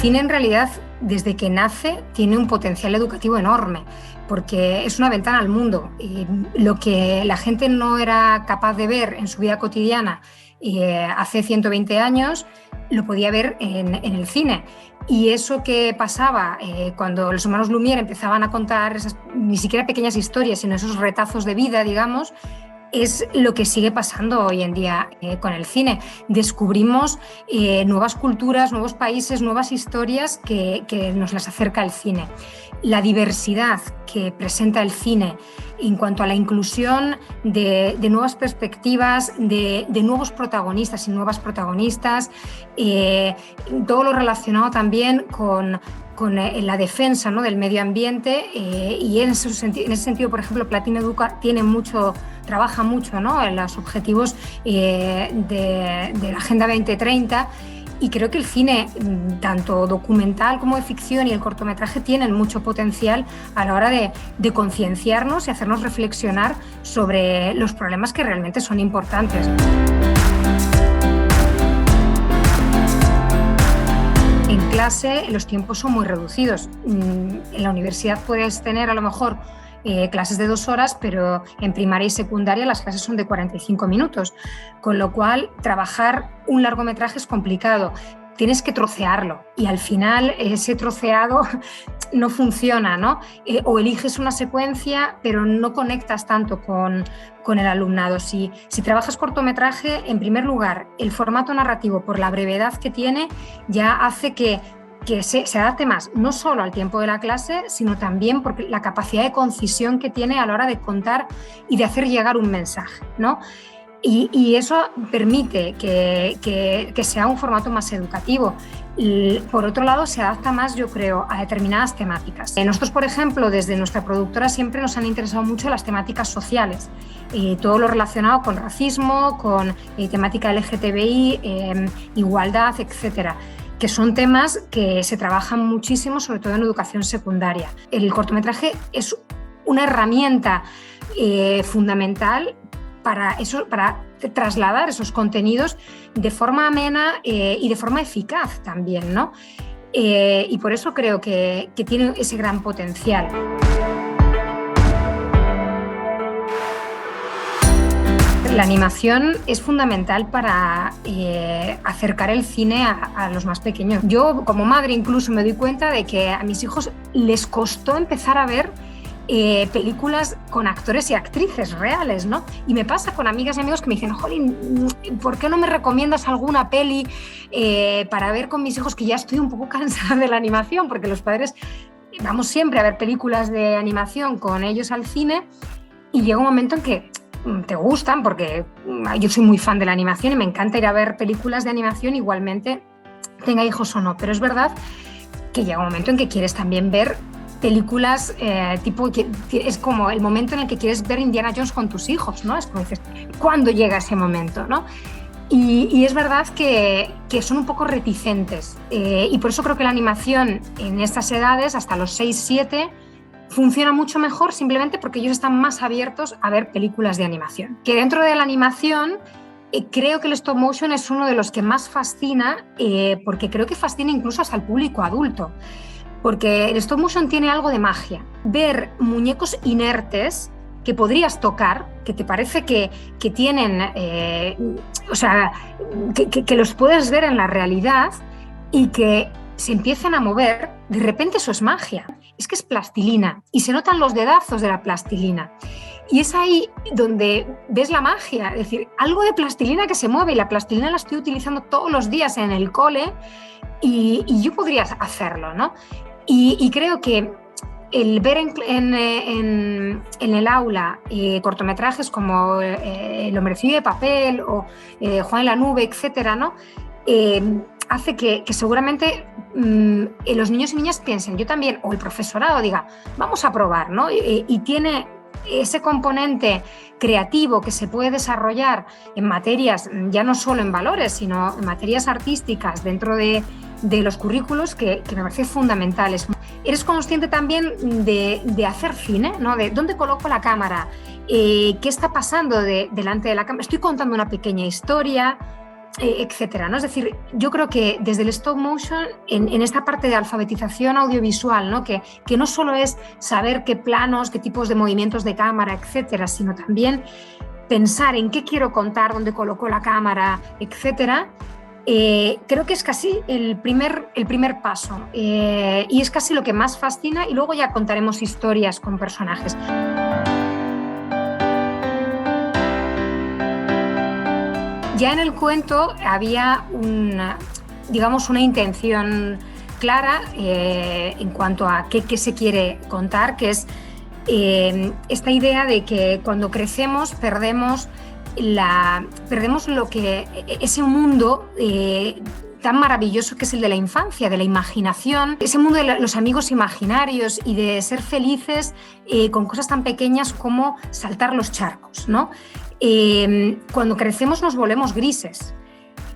cine en realidad, desde que nace, tiene un potencial educativo enorme, porque es una ventana al mundo. Lo que la gente no era capaz de ver en su vida cotidiana hace 120 años, lo podía ver en el cine. Y eso que pasaba cuando los hermanos Lumière empezaban a contar esas, ni siquiera pequeñas historias, sino esos retazos de vida, digamos, es lo que sigue pasando hoy en día con el cine. Descubrimos nuevas culturas, nuevos países, nuevas historias que nos las acerca el cine. La diversidad que presenta el cine en cuanto a la inclusión de nuevas perspectivas, de nuevos protagonistas y nuevas protagonistas, todo lo relacionado también con la defensa, ¿no?, del medio ambiente, y en ese sentido, por ejemplo, Platina Educa trabaja mucho, ¿no?, en los objetivos de la Agenda 2030, y creo que el cine, tanto documental como de ficción, y el cortometraje tienen mucho potencial a la hora de concienciarnos y hacernos reflexionar sobre los problemas que realmente son importantes. En clase los tiempos son muy reducidos. En la universidad puedes tener a lo mejor clases de 2 horas, pero en primaria y secundaria las clases son de 45 minutos, con lo cual trabajar un largometraje es complicado. Tienes que trocearlo y al final ese troceado no funciona, ¿no? O eliges una secuencia, pero no conectas tanto con el alumnado. Si trabajas cortometraje, en primer lugar, el formato narrativo, por la brevedad que tiene, ya hace que se adapte más, no solo al tiempo de la clase, sino también porque la capacidad de concisión que tiene a la hora de contar y de hacer llegar un mensaje, ¿no? Y eso permite que sea un formato más educativo. Y, por otro lado, se adapta más, yo creo, a determinadas temáticas. Nosotros, por ejemplo, desde nuestra productora siempre nos han interesado mucho las temáticas sociales, todo lo relacionado con racismo, con temática LGTBI, igualdad, etcétera, que son temas que se trabajan muchísimo, sobre todo en educación secundaria. El cortometraje es una herramienta fundamental para trasladar esos contenidos de forma amena y de forma eficaz también, ¿no? Y por eso creo que tiene ese gran potencial. La animación es fundamental para acercar el cine a los más pequeños. Yo, como madre, incluso me doy cuenta de que a mis hijos les costó empezar a ver películas con actores y actrices reales, ¿no? Y me pasa con amigas y amigos que me dicen, jolín, ¿por qué no me recomiendas alguna peli para ver con mis hijos, que ya estoy un poco cansada de la animación? Porque los padres vamos siempre a ver películas de animación con ellos al cine, y llega un momento en que te gustan, porque yo soy muy fan de la animación y me encanta ir a ver películas de animación, igualmente tenga hijos o no, pero es verdad que llega un momento en que quieres también ver películas es como el momento en el que quieres ver Indiana Jones con tus hijos, ¿no? Es como dices, ¿cuándo llega ese momento, no? Y es verdad que son un poco reticentes, y por eso creo que la animación en estas edades, hasta los 6-7, funciona mucho mejor, simplemente porque ellos están más abiertos a ver películas de animación. Que dentro de la animación, creo que el stop motion es uno de los que más fascina, porque creo que fascina incluso hasta el público adulto. Porque el stop motion tiene algo de magia. Ver muñecos inertes que podrías tocar, que te parece que tienen, que los puedes ver en la realidad y que se empiecen a mover, de repente eso es magia. Es que es plastilina y se notan los dedazos de la plastilina. Y es ahí donde ves la magia, es decir, algo de plastilina que se mueve, y la plastilina la estoy utilizando todos los días en el cole y yo podría hacerlo, ¿no? Y creo que el ver en el aula cortometrajes como El hombrecillo de papel o Juan en la nube, etcétera, ¿no? Hace que seguramente los niños y niñas piensen, yo también, o el profesorado diga, vamos a probar, ¿no? Y tiene ese componente creativo que se puede desarrollar en materias, ya no solo en valores, sino en materias artísticas dentro de los currículos, que me parece fundamentales. Eres consciente también de hacer cine, ¿no? De dónde coloco la cámara, qué está pasando delante de la cámara. Estoy contando una pequeña historia, etcétera, ¿no? Es decir, yo creo que desde el stop motion, en esta parte de alfabetización audiovisual, ¿no? Que no solo es saber qué planos, qué tipos de movimientos de cámara, etcétera, sino también pensar en qué quiero contar, dónde coloco la cámara, etcétera, creo que es casi el primer paso, y es casi lo que más fascina, y luego ya contaremos historias con personajes. Ya en el cuento había una intención clara en cuanto a qué se quiere contar, que es esta idea de que cuando crecemos perdemos ese mundo tan maravilloso que es el de la infancia, de la imaginación, ese mundo de los amigos imaginarios y de ser felices con cosas tan pequeñas como saltar los charcos, ¿no? Cuando crecemos nos volvemos grises.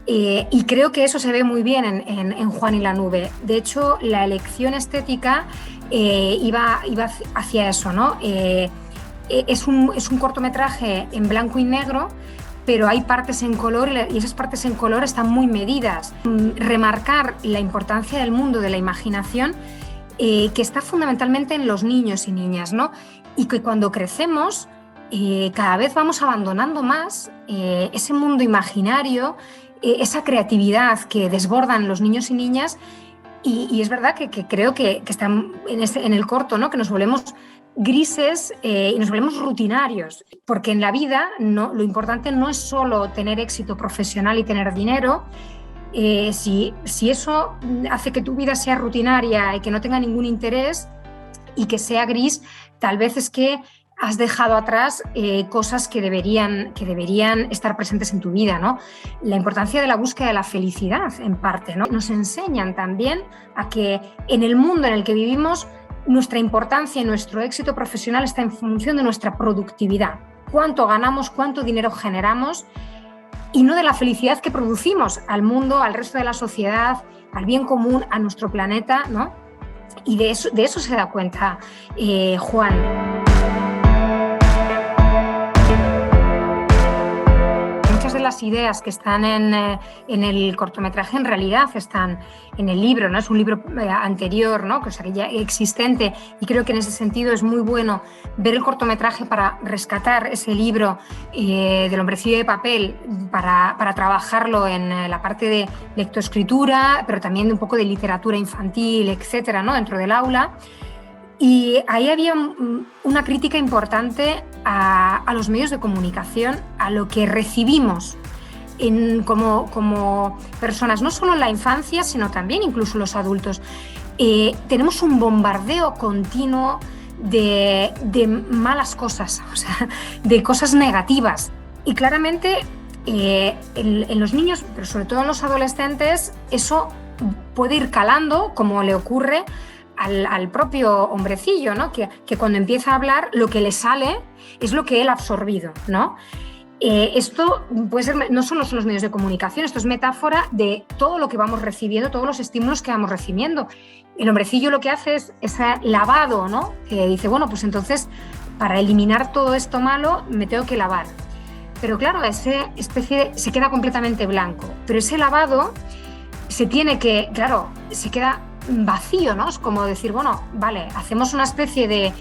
Y creo que eso se ve muy bien en Juan y la nube. De hecho, la elección estética iba hacia eso, ¿no? Es un cortometraje en blanco y negro, pero hay partes en color y esas partes en color están muy medidas. Remarcar la importancia del mundo de la imaginación, que está fundamentalmente en los niños y niñas, ¿no? Y que cuando crecemos cada vez vamos abandonando más ese mundo imaginario, esa creatividad que desbordan los niños y niñas, y es verdad que creo que están en el corto, ¿no? Que nos volvemos grises y nos volvemos rutinarios, porque en la vida lo importante no es solo tener éxito profesional y tener dinero. Si eso hace que tu vida sea rutinaria y que no tenga ningún interés y que sea gris, tal vez es que has dejado atrás cosas que deberían estar presentes en tu vida, ¿no? La importancia de la búsqueda de la felicidad, en parte, ¿no? Nos enseñan también a que en el mundo en el que vivimos, nuestra importancia y nuestro éxito profesional está en función de nuestra productividad. Cuánto ganamos, cuánto dinero generamos, y no de la felicidad que producimos al mundo, al resto de la sociedad, al bien común, a nuestro planeta, ¿no? Y de eso se da cuenta Juan. De las ideas que están en el cortometraje en realidad están en el libro, ¿no? Es un libro anterior, ¿no? O sea, que ya existente, y creo que en ese sentido es muy bueno ver el cortometraje para rescatar ese libro del hombrecillo de papel, para trabajarlo en la parte de lectoescritura, pero también de un poco de literatura infantil, etcétera, ¿no? Dentro del aula. Y ahí había una crítica importante a los medios de comunicación, a lo que recibimos como personas, no solo en la infancia, sino también incluso los adultos. Tenemos un bombardeo continuo de malas cosas, o sea, de cosas negativas. Y claramente en los niños, pero sobre todo en los adolescentes, eso puede ir calando, como le ocurre al propio hombrecillo, ¿no? Que cuando empieza a hablar, lo que le sale es lo que él ha absorbido, ¿no? Esto puede ser, no solo son los medios de comunicación, esto es metáfora de todo lo que vamos recibiendo, todos los estímulos que vamos recibiendo. El hombrecillo lo que hace es ese lavado, ¿no? Que dice, bueno, pues entonces para eliminar todo esto malo me tengo que lavar. Pero claro, esa especie se queda completamente blanco, pero ese lavado se queda vacío, ¿no? Es como decir, bueno, vale, hacemos una especie de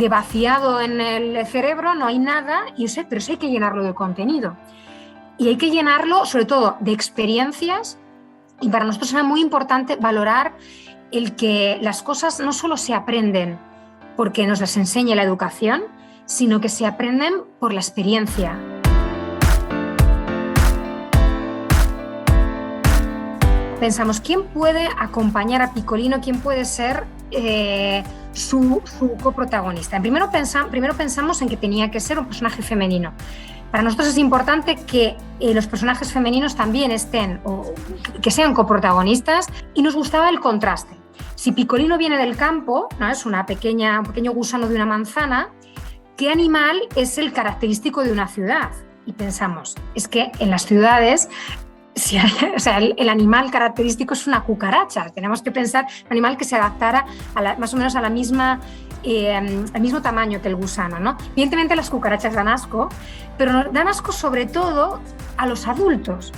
vaciado en el cerebro, no hay nada, pero eso hay que llenarlo de contenido. Y hay que llenarlo, sobre todo, de experiencias, y para nosotros era muy importante valorar el que las cosas no solo se aprenden porque nos las enseña la educación, sino que se aprenden por la experiencia. Pensamos, ¿quién puede acompañar a Piccolino? ¿Quién puede ser su coprotagonista? Primero pensamos en que tenía que ser un personaje femenino. Para nosotros es importante que los personajes femeninos también estén, o que sean coprotagonistas, y nos gustaba el contraste. Si Piccolino viene del campo, ¿no? Es un pequeño gusano de una manzana, ¿qué animal es el característico de una ciudad? Y pensamos, es que en las ciudades, el animal característico es una cucaracha. Tenemos que pensar un animal que se adaptara más o menos a la misma, al mismo tamaño que el gusano, ¿no? Evidentemente las cucarachas dan asco, pero dan asco sobre todo a los adultos,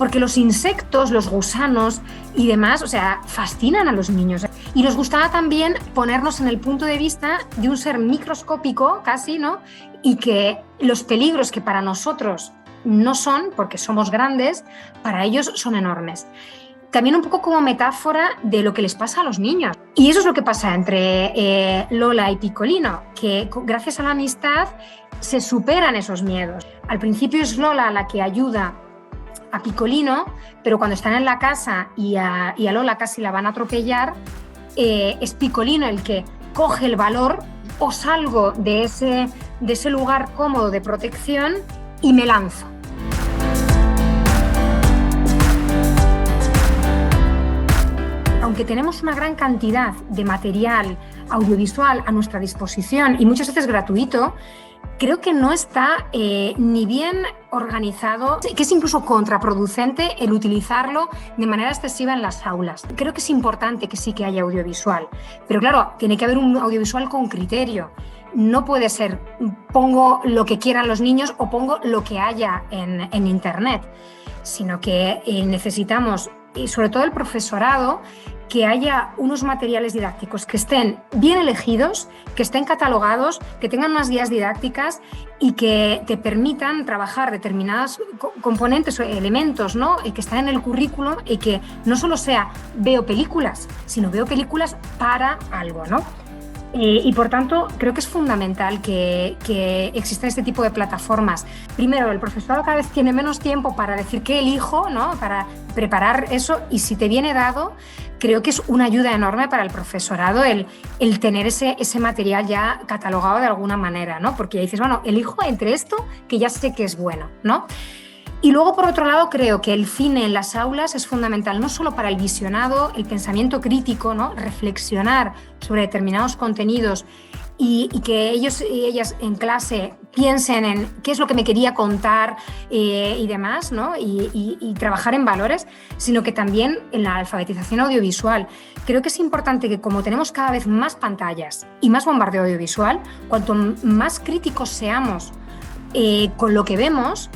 porque los insectos, los gusanos y demás, o sea, fascinan a los niños. Y nos gustaba también ponernos en el punto de vista de un ser microscópico casi, ¿no? Y que los peligros que para nosotros no son, porque somos grandes, para ellos son enormes. También un poco como metáfora de lo que les pasa a los niños. Y eso es lo que pasa entre Lola y Piccolino, que gracias a la amistad se superan esos miedos. Al principio es Lola la que ayuda a Piccolino, pero cuando están en la casa y a Lola casi la van a atropellar, es Piccolino el que coge el valor: o salgo de ese lugar cómodo de protección y me lanzo. Aunque tenemos una gran cantidad de material audiovisual a nuestra disposición y muchas veces gratuito, creo que no está ni bien organizado, que es incluso contraproducente el utilizarlo de manera excesiva en las aulas. Creo que es importante que sí que haya audiovisual, pero claro, tiene que haber un audiovisual con criterio. No puede ser pongo lo que quieran los niños o pongo lo que haya en Internet, sino que necesitamos, y sobre todo el profesorado, que haya unos materiales didácticos que estén bien elegidos, que estén catalogados, que tengan unas guías didácticas y que te permitan trabajar determinados componentes o elementos, ¿no? Y que están en el currículum, y que no solo sea veo películas, sino veo películas para algo, ¿no? Y por tanto, creo que es fundamental que exista este tipo de plataformas. Primero, el profesorado cada vez tiene menos tiempo para decir qué elijo, ¿no? Para preparar eso, y si te viene dado, creo que es una ayuda enorme para el profesorado el tener ese material ya catalogado de alguna manera, ¿no? Porque ya dices, bueno, elijo entre esto que ya sé que es bueno, ¿no? Y luego, por otro lado, creo que el cine en las aulas es fundamental, no solo para el visionado, el pensamiento crítico, ¿no? Reflexionar sobre determinados contenidos y que ellos y ellas en clase piensen en qué es lo que me quería contar y demás, ¿no? Y trabajar en valores, sino que también en la alfabetización audiovisual. Creo que es importante que, como tenemos cada vez más pantallas y más bombardeo audiovisual, cuanto más críticos seamos con lo que vemos,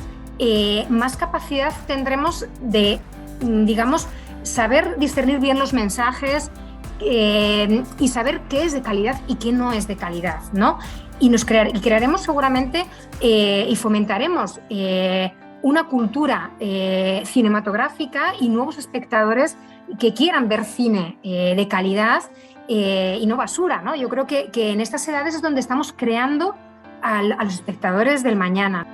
más capacidad tendremos de, digamos, saber discernir bien los mensajes y saber qué es de calidad y qué no es de calidad, ¿no? Y crearemos seguramente y fomentaremos una cultura cinematográfica y nuevos espectadores que quieran ver cine de calidad y no basura, ¿no? Yo creo que en estas edades es donde estamos creando a los espectadores del mañana.